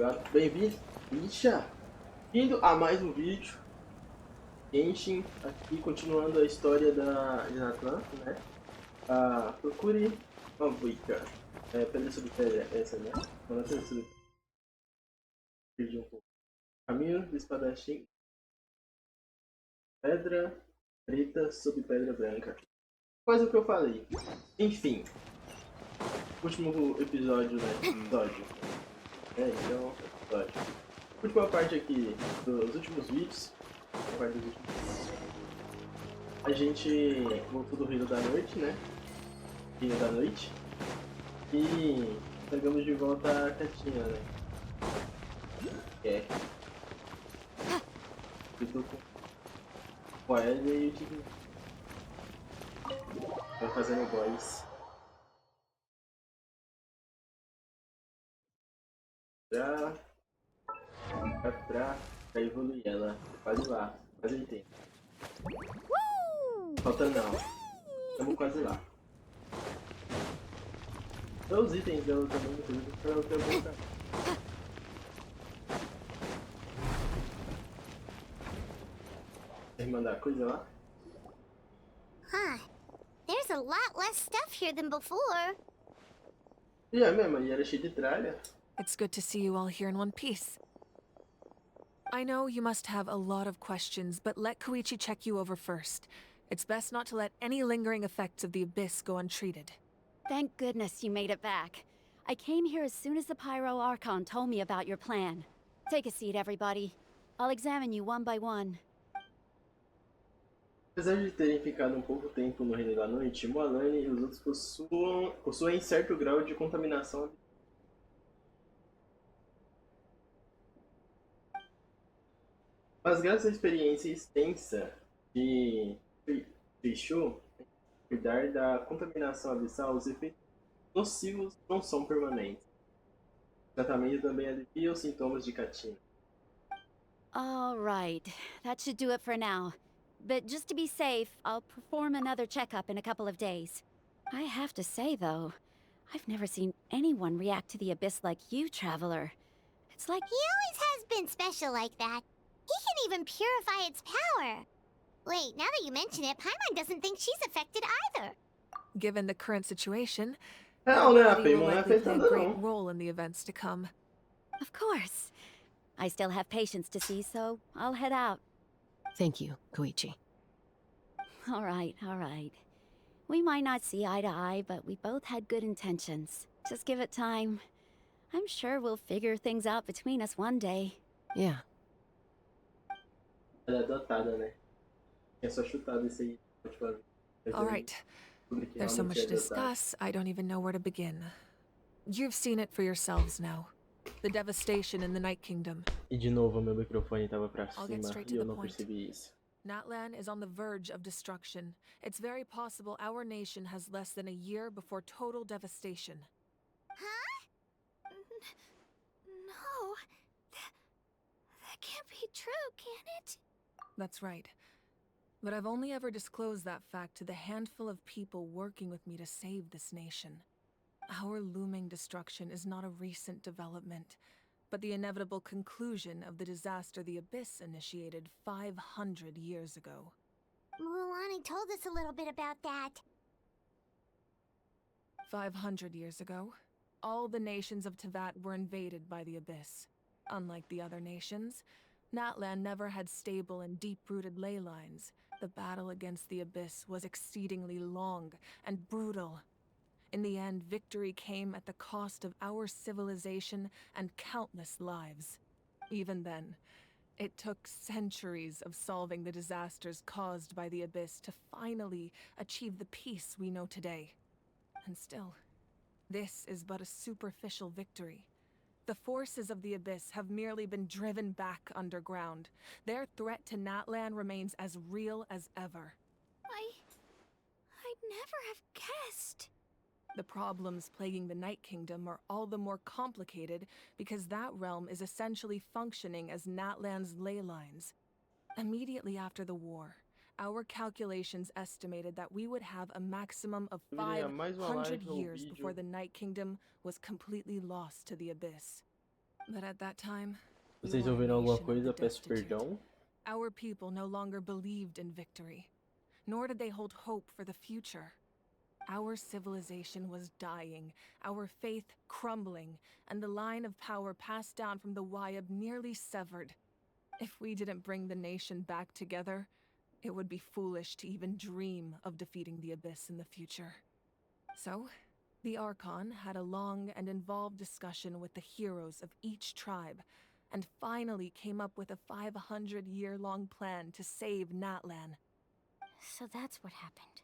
gato. Bem-vindo, bicha! Vindo a mais um vídeo. Genshin, aqui continuando a história de Atlanta, né? Procure uma buica. Pedra sobre pedra, essa, né? Não é pedra sobre pedra. Perdi um pouco. Caminho do espadachim. Pedra preta sobre pedra branca. Quase o que eu falei. Enfim. Último episódio, né? Episódio. Última parte aqui dos últimos vídeos. A gente voltou do Reino da Noite, né? Reino da Noite. E pegamos de volta a Catinha, né? Eu tô com a Ellie e o Tigre. Tô fazendo boys. Pra evoluir ela. Quase lá. Quase em tempo. Falta não. Estamos quase lá. Os itens dela também, pra eu ter voltado. Quer mandar coisa lá? Huh. There's a lot less stuff here than before. E é mesmo, e era cheio de tralha. It's good to see you all here in one piece. I know you must have a lot of questions, but let Koichi check you over first. It's best not to let any lingering effects of the Abyss go untreated. Thank goodness you made it back. I came here as soon as the Pyro Archon told me about your plan. Take a seat, everybody. I'll examine you one by one. Apesar de terem ficado um pouco tempo no Reino da Noite, Moalane e os outros possuem certo grau de contaminação. Mas graças à experiência extensa de Teixu, cuidar da contaminação abissal, os efeitos nocivos não são permanentes. O tratamento também alivia os sintomas de Catina. All right, that should do it for now. But just to be safe, I'll perform another checkup in a couple of days. I have to say, though, I've never seen anyone react to the Abyss like you, Traveler. It's like... He always has been special like that. He can even purify its power. Wait, now that you mention it, Paimon doesn't think she's affected either. Given the current situation, Não, né? A will Paimon não é likely play a afetada great não. role in the events to come. Of course. I still have patients to see, so I'll head out. Thank you, Koichi. All right, all right. We might not see eye to eye, but we both had good intentions. Just give it time. I'm sure we'll figure things out between us one day. Yeah. Ela é adotada, né? É só chutado esse aí. All right. There's so much to discuss, I don't even know where to begin. You've seen it for yourselves now. The devastation in the Night Kingdom. E de novo meu microfone tava pra I'll get cima straight e to eu the não point. percebi isso. Natlan is on the verge of destruction. It's very possible our nation has less than a year before total devastation. Huh? No. That can't be true, can it? That's right. But I've only ever disclosed that fact to the handful of people working with me to save this nation. Our looming destruction is not a recent development, but the inevitable conclusion of the disaster the Abyss initiated 500 years ago. Mualani told us a little bit about that. 500 years ago, all the nations of Teyvat were invaded by the Abyss. Unlike the other nations, Natlan never had stable and deep-rooted ley lines. The battle against the Abyss was exceedingly long and brutal. In the end, victory came at the cost of our civilization and countless lives. Even then, it took centuries of solving the disasters caused by the Abyss to finally achieve the peace we know today. And still, this is but a superficial victory. The forces of the Abyss have merely been driven back underground. Their threat to Natlan remains as real as ever. I'd never have guessed. The problems plaguing the Night Kingdom are all the more complicated because that realm is essentially functioning as Natlan's ley lines. Immediately after the war, our calculations estimated that we would have a maximum of 500 years before the Night Kingdom was completely lost to the Abyss. But at that time, we Vocês were a ouviram alguma nation of the coisa? Peço destitute. perdão. Our people no longer believed in victory, nor did they hold hope for the future. Our civilization was dying, our faith crumbling, and the line of power passed down from the Wyab nearly severed. If we didn't bring the nation back together, it would be foolish to even dream of defeating the Abyss in the future. So, the Archon had a long and involved discussion with the heroes of each tribe, and finally came up with a 500-year-long plan to save Natlan. So that's what happened.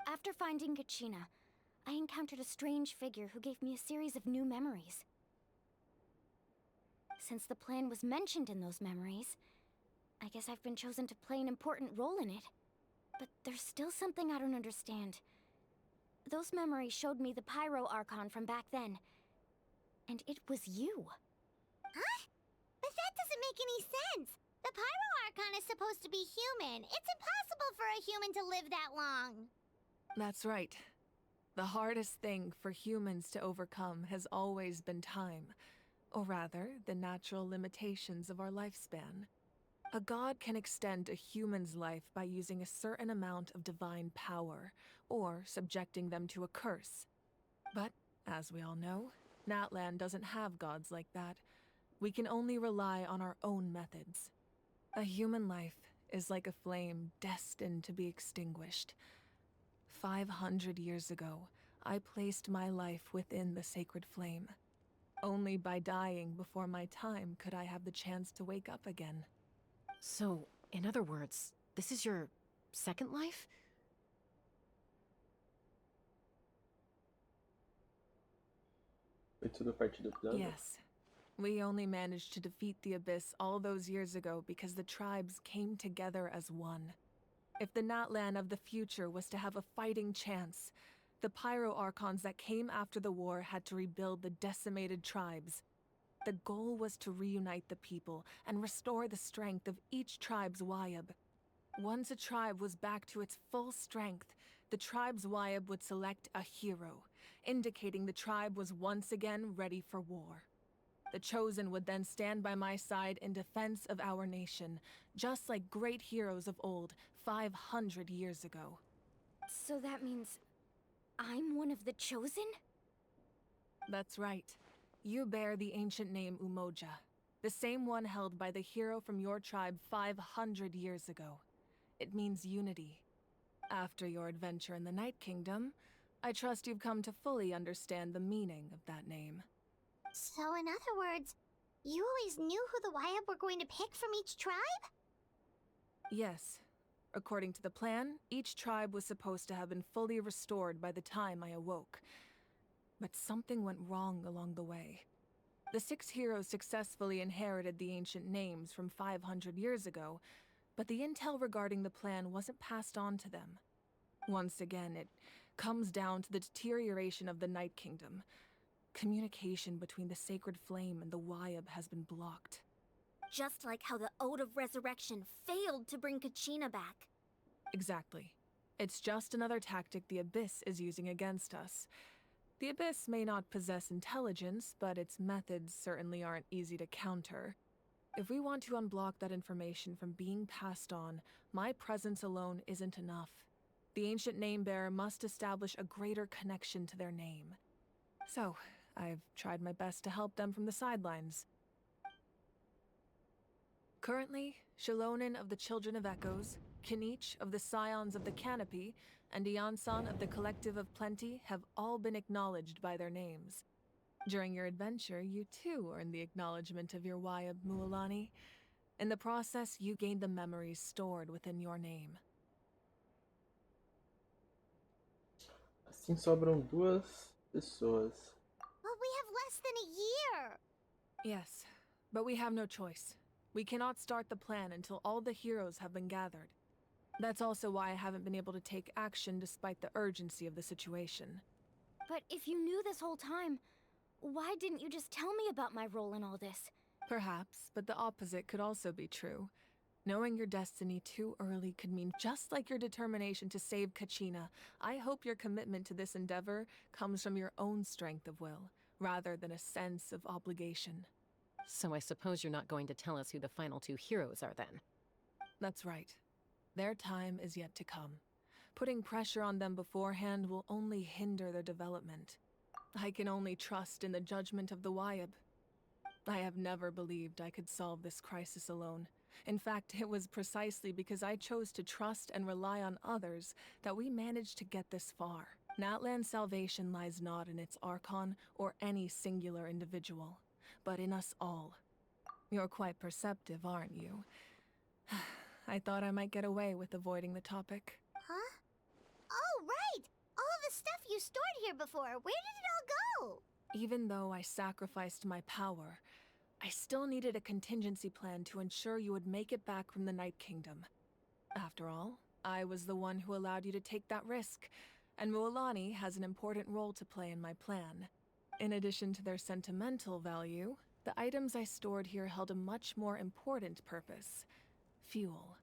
After finding Kachina, I encountered a strange figure who gave me a series of new memories. Since the plan was mentioned in those memories, I guess I've been chosen to play an important role in it. But there's still something I don't understand. Those memories showed me the Pyro Archon from back then. And it was you. Huh? But that doesn't make any sense! The Pyro Archon is supposed to be human. It's impossible for a human to live that long. That's right. The hardest thing for humans to overcome has always been time, or rather, the natural limitations of our lifespan. A god can extend a human's life by using a certain amount of divine power, or subjecting them to a curse. But, as we all know, Natlan doesn't have gods like that. We can only rely on our own methods. A human life is like a flame destined to be extinguished. 500 years ago, I placed my life within the sacred flame. Only by dying before my time could I have the chance to wake up again. So, in other words, this is your second life? Foi tudo parte do plano? Yes. We only managed to defeat the Abyss all those years ago because the tribes came together as one. If the Natlan of the future was to have a fighting chance, the Pyro Archons that came after the war had to rebuild the decimated tribes. The goal was to reunite the people and restore the strength of each tribe's Wyab. Once a tribe was back to its full strength, the tribe's Wyab would select a hero, indicating the tribe was once again ready for war. The Chosen would then stand by my side in defense of our nation, just like great heroes of old 500 years ago. So that means I'm one of the Chosen? That's right. You bear the ancient name Umoja, the same one held by the hero from your tribe 500 years ago. It means unity. After your adventure in the Night Kingdom, I trust you've come to fully understand the meaning of that name. So in other words, you always knew who the Wyab were going to pick from each tribe? Yes. According to the plan, each tribe was supposed to have been fully restored by the time I awoke. But something went wrong along the way. The 6 heroes successfully inherited the ancient names from 500 years ago, but the intel regarding the plan wasn't passed on to them. Once again, it comes down to the deterioration of the Night Kingdom. Communication between the Sacred Flame and the Wyab has been blocked. Just like how the Ode of Resurrection failed to bring Kachina back. Exactly. It's just another tactic the Abyss is using against us. The Abyss may not possess intelligence, but its methods certainly aren't easy to counter. If we want to unblock that information from being passed on, my presence alone isn't enough. The ancient name-bearer must establish a greater connection to their name. So, I've tried my best to help them from the sidelines. Currently, Shilonin of the Children of Echoes, Kinich of the Scions of the Canopy, and Iansan of the Collective of Plenty have all been acknowledged by their names. During your adventure, you too earned the acknowledgement of your Wyab, Mualani. In the process, you gained the memories stored within your name. Assim sobram 2 pessoas. But we have less than a year! Yes, but we have no choice. We cannot start the plan until all the heroes have been gathered. That's also why I haven't been able to take action despite the urgency of the situation. But if you knew this whole time, why didn't you just tell me about my role in all this? Perhaps, but the opposite could also be true. Knowing your destiny too early could mean just like your determination to save Kachina, I hope your commitment to this endeavor comes from your own strength of will, rather than a sense of obligation. So I suppose you're not going to tell us who the final two heroes are then. That's right. Their time is yet to come. Putting pressure on them beforehand will only hinder their development. I can only trust in the judgment of the Wyab. I have never believed I could solve this crisis alone. In fact, it was precisely because I chose to trust and rely on others that we managed to get this far. Natlan's salvation lies not in its Archon or any singular individual, but in us all. You're quite perceptive, aren't you? I thought I might get away with avoiding the topic. Huh? Oh, right! All the stuff you stored here before, where did it all go? Even though I sacrificed my power, I still needed a contingency plan to ensure you would make it back from the Night Kingdom. After all, I was the one who allowed you to take that risk, and Mualani has an important role to play in my plan. In addition to their sentimental value, the items I stored here held a much more important purpose: fuel.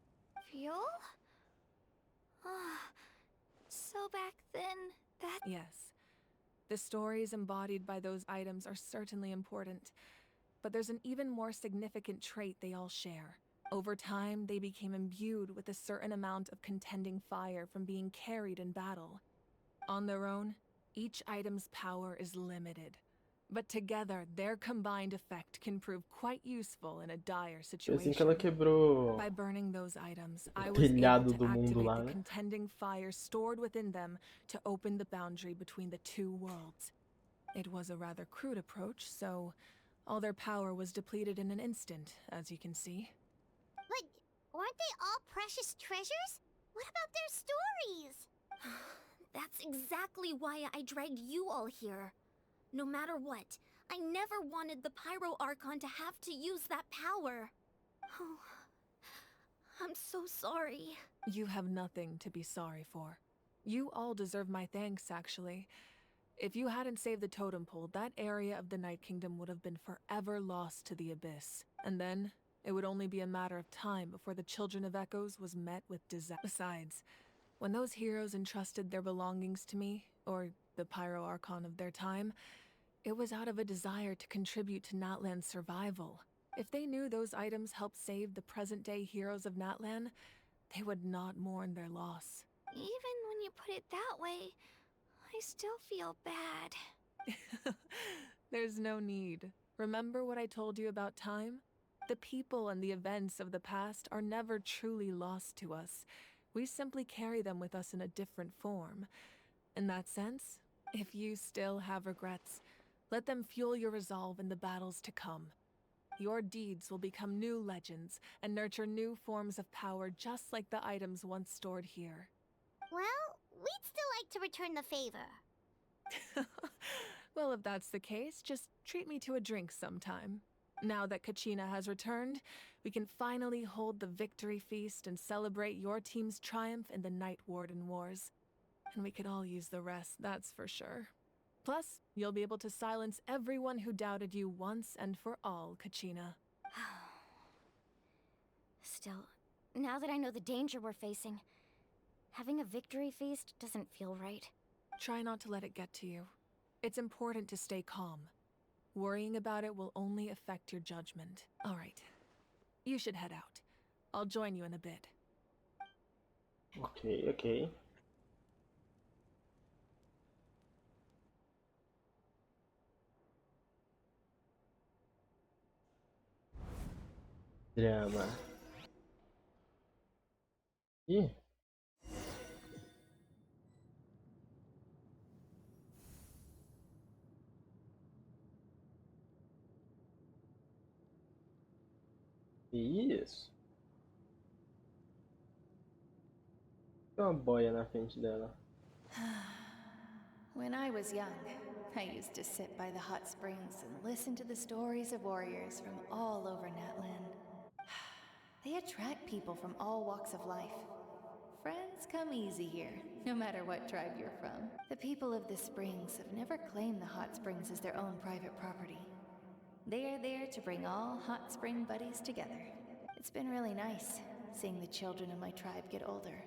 Fuel? So back then, that... Yes. The stories embodied by those items are certainly important, but there's an even more significant trait they all share. Over time, they became imbued with a certain amount of contending fire from being carried in battle. On their own, each item's power is limited, but together, their combined effect can prove quite useful in a dire Foi assim que ela situation. quebrou By burning those items, I o was able telhado to do mundo activate lá, the né? contending fire stored within them to open the boundary between the two worlds. It was a rather crude approach, so all their power was depleted in an instant, as you can see. But aren't they all precious treasures? What about their stories? That's exactly why I dragged you all here. No matter what, I never wanted the Pyro Archon to have to use that power. Oh, I'm so sorry. You have nothing to be sorry for. You all deserve my thanks, actually. If you hadn't saved the totem pole, that area of the Night Kingdom would have been forever lost to the Abyss. And then, it would only be a matter of time before the Children of Echoes was met with disaster. Besides, when those heroes entrusted their belongings to me, or the Pyro Archon of their time, it was out of a desire to contribute to Natlan's survival. If they knew those items helped save the present-day heroes of Natlan, they would not mourn their loss. Even when you put it that way, I still feel bad. There's no need. Remember what I told you about time? The people and the events of the past are never truly lost to us. We simply carry them with us in a different form. In that sense, if you still have regrets, let them fuel your resolve in the battles to come. Your deeds will become new legends and nurture new forms of power just like the items once stored here. Well, we'd still like to return the favor. Well, if that's the case, just treat me to a drink sometime. Now that Kachina has returned, we can finally hold the victory feast and celebrate your team's triumph in the Night Warden Wars. And we could all use the rest, that's for sure. Plus, you'll be able to silence everyone who doubted you once and for all, Kachina. Still, now that I know the danger we're facing, having a victory feast doesn't feel right. Try not to let it get to you. It's important to stay calm. Worrying about it will only affect your judgment. All right. You should head out. I'll join you in a bit. Ok, ok. Drama. Ih. Isso. Tem uma boia na frente dela. When I was young, I used to sit by the hot springs and listen to the stories of warriors from all over Natlan. They attract people from all walks of life. Friends come easy here, no matter what tribe you're from. The people of the springs have never claimed the hot springs as their own private property. They are there to bring all hot spring buddies together. It's been really nice, seeing the children of my tribe get older.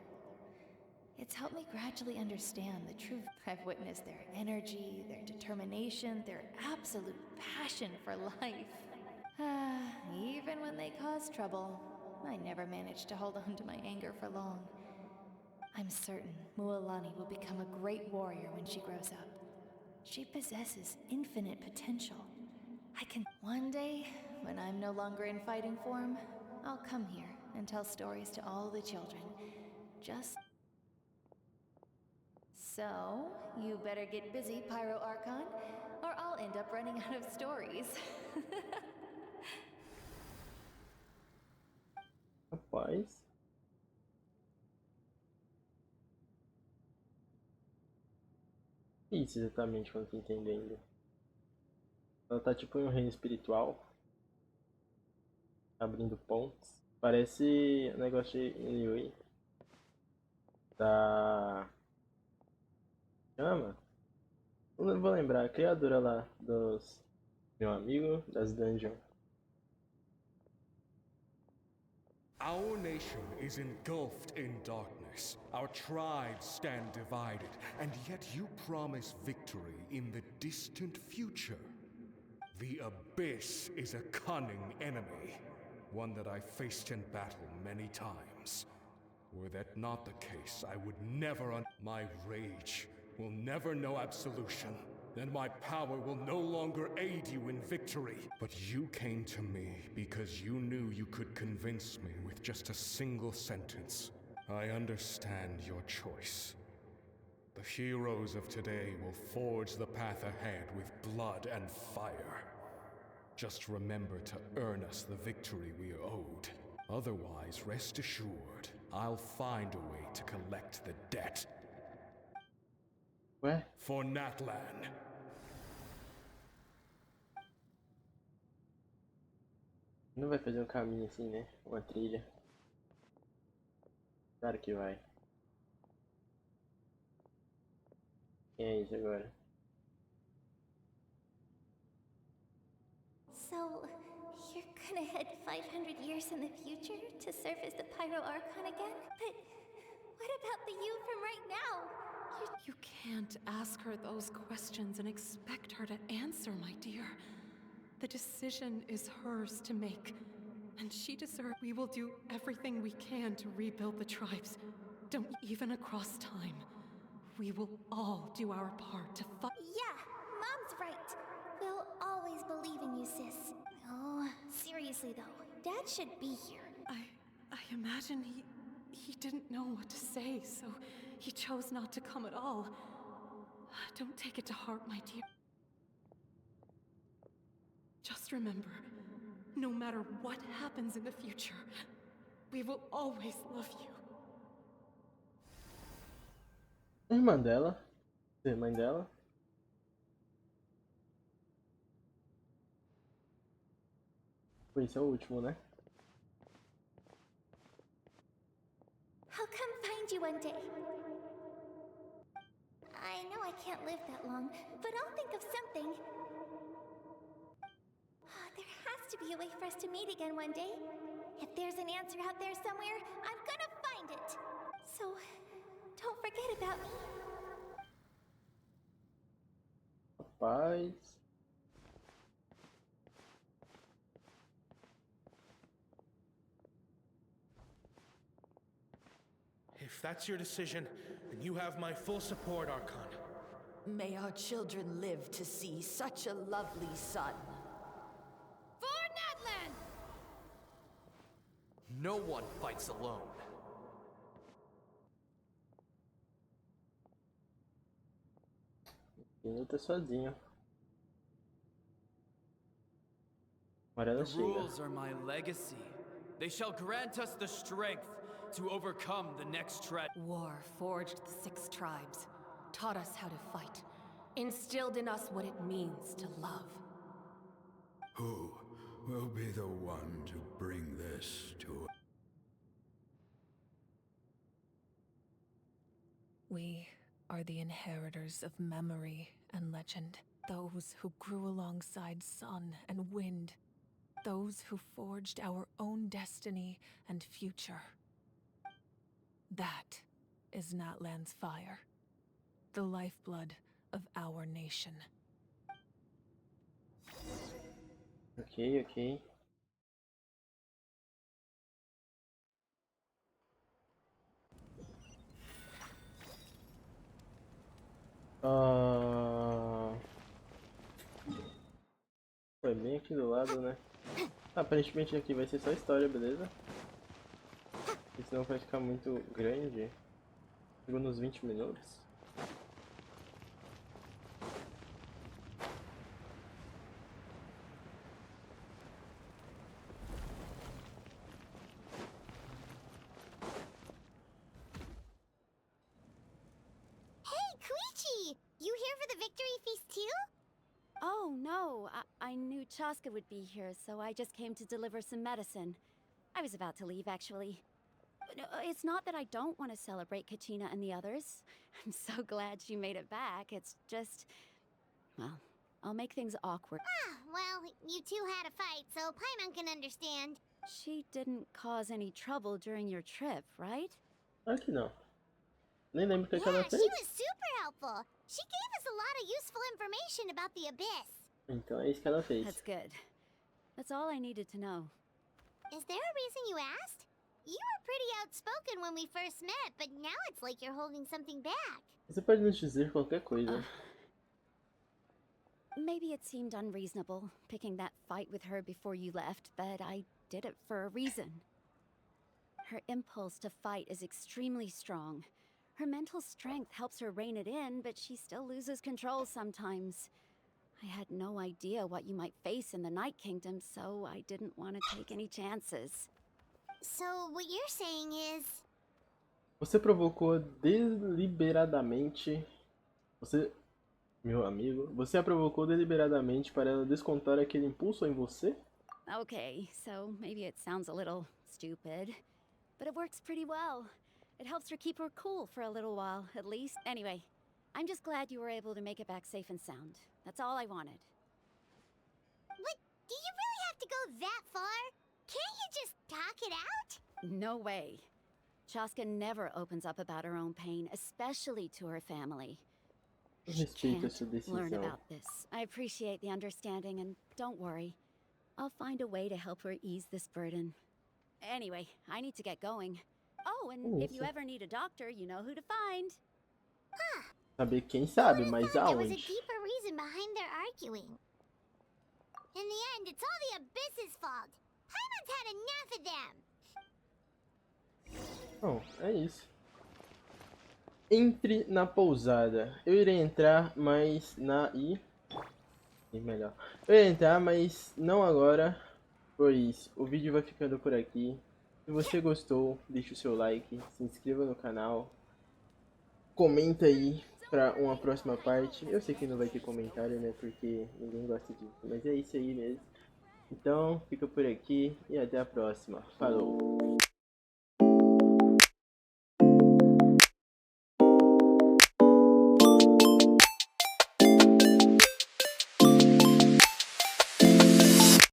It's helped me gradually understand the truth. I've witnessed their energy, their determination, their absolute passion for life. Even when they cause trouble, I never managed to hold on to my anger for long. I'm certain Mualani will become a great warrior when she grows up. She possesses infinite potential. One day, when I'm no longer in fighting form, I'll come here and tell stories to all the children. Just... So, you better get busy, Pyro Archon, or I'll end up running out of stories. Rapaz. Isso exatamente que eu não tô entendendo. Ela tá tipo em um reino espiritual. Abrindo pontes. Parece um negócio de Inui. Da... Chama? Não vou lembrar. A criadora lá dos... Meu amigo, das dungeons. Our nation is engulfed in darkness. Our tribes stand divided, and yet you promise victory in the distant future. The Abyss is a cunning enemy, one that I faced in battle many times. Were that not the case, I would never my rage will never know absolution, and my power will no longer aid you in victory. But you came to me because you knew you could convince me with just a single sentence. I understand your choice. The heroes of today will forge the path ahead with blood and fire. Just remember to earn us the victory we are owed. Otherwise, rest assured, I'll find a way to collect the debt. Ué? For Natlan. Não vai fazer um caminho assim, né? Uma trilha. Claro que vai. Quem é isso agora? So, you're gonna head 500 years in the future to serve as the Pyro Archon again? But what about the you from right now? You can't ask her those questions and expect her to answer, my dear. The decision is hers to make, and she deserves. We will do everything we can to rebuild the tribes. Don't even across time. We will all do our part to fight. Yeah, Mom's right. We'll always believe in you, sis. Oh, seriously though, Dad should be here. I imagine he didn't know what to say, so he chose not to come at all. Don't take it to heart, my dear. Just remember, no matter what happens in the future, we will always love you. Irmã dela. Irmã dela. Esse é o último, né? I'll come find you one day. I know I can't live that long, but I'll think of something. There has to be a way for us to meet again one day. If there's an answer out there somewhere, I'm gonna find it. So, don't forget about me. Rapaz. If that's your decision, then you have my full support, Archon. May our children live to see such a lovely son. For Natlan! No one fights alone. Ele luta sozinho. Agora ela The chega. rules are my legacy. They shall grant us the strength to overcome the next War forged the 6 tribes, taught us how to fight, instilled in us what it means to love. Who will be the one to bring this to... We are the inheritors of memory and legend. Those who grew alongside sun and wind. Those who forged our own destiny and future. That is Natlan's fire. The lifeblood of our nation. Ok. Ah, foi bem aqui do lado, né? Aparentemente aqui vai ser só história, beleza? Porque senão vai ficar muito grande. Chegou nos 20 minutos. Koichi! You here for the victory feast too? Oh, no. I knew Chaska would be here, so I just came to deliver some medicine. I was about to leave, actually. No, it's not that I don't want to celebrate Kachina and the others. I'm so glad she made it back. It's just... well, I'll make things awkward. Ah, well, you two had a fight, so Paimon can understand. She didn't cause any trouble during your trip, right? Aqui não. Nem lembro o que ela Yeah, fez. she was super helpful. She gave us a lot of useful information about the Abyss. Então é isso que ela fez. That's good. That's all I needed to know. Is there a reason you asked? You were pretty outspoken when we first met, but now it's like you're holding something back. Você pode nos dizer qualquer coisa. Maybe it seemed unreasonable, picking that fight with her before you left, but I did it for a reason. Her impulse to fight is extremely strong. Her mental strength helps her rein it in, but she still loses control sometimes. I had no idea what you might face in the Night Kingdom, so I didn't want to take any chances. So, what you're saying is... Você provocou deliberadamente... Você... Meu amigo, você a provocou deliberadamente para ela descontar aquele impulso em você? Okay, so maybe it sounds a little stupid, but it works pretty well. It helps her keep her cool for a little while, at least. Anyway, I'm just glad you were able to make it back safe and sound. That's all I wanted. But do you really have to go that far? Can't you just talk it out? No way. Chaska never opens up about her own pain, especially to her family. She Respeito can't essa learn decisão. about this. I appreciate the understanding, and don't worry. I'll find a way to help her ease this burden. Anyway, I need to get going. Oh, and if you Isso. ever need a doctor, you know who to find. Saber quem Who sabe, would've mas thought there was a aonde? deeper reason behind their arguing? In the end, it's all the Abyss's fault. Paimon's had enough of them. Bom, é isso. Entre na pousada. Eu irei entrar, mas e melhor. Eu irei entrar, mas não agora, pois o vídeo vai ficando por aqui. Se você gostou, deixe o seu like, se inscreva no canal, comenta aí para uma próxima parte. Eu sei que não vai ter comentário, né, porque ninguém gosta disso, mas é isso aí mesmo. Então, fica por aqui e até a próxima. Falou!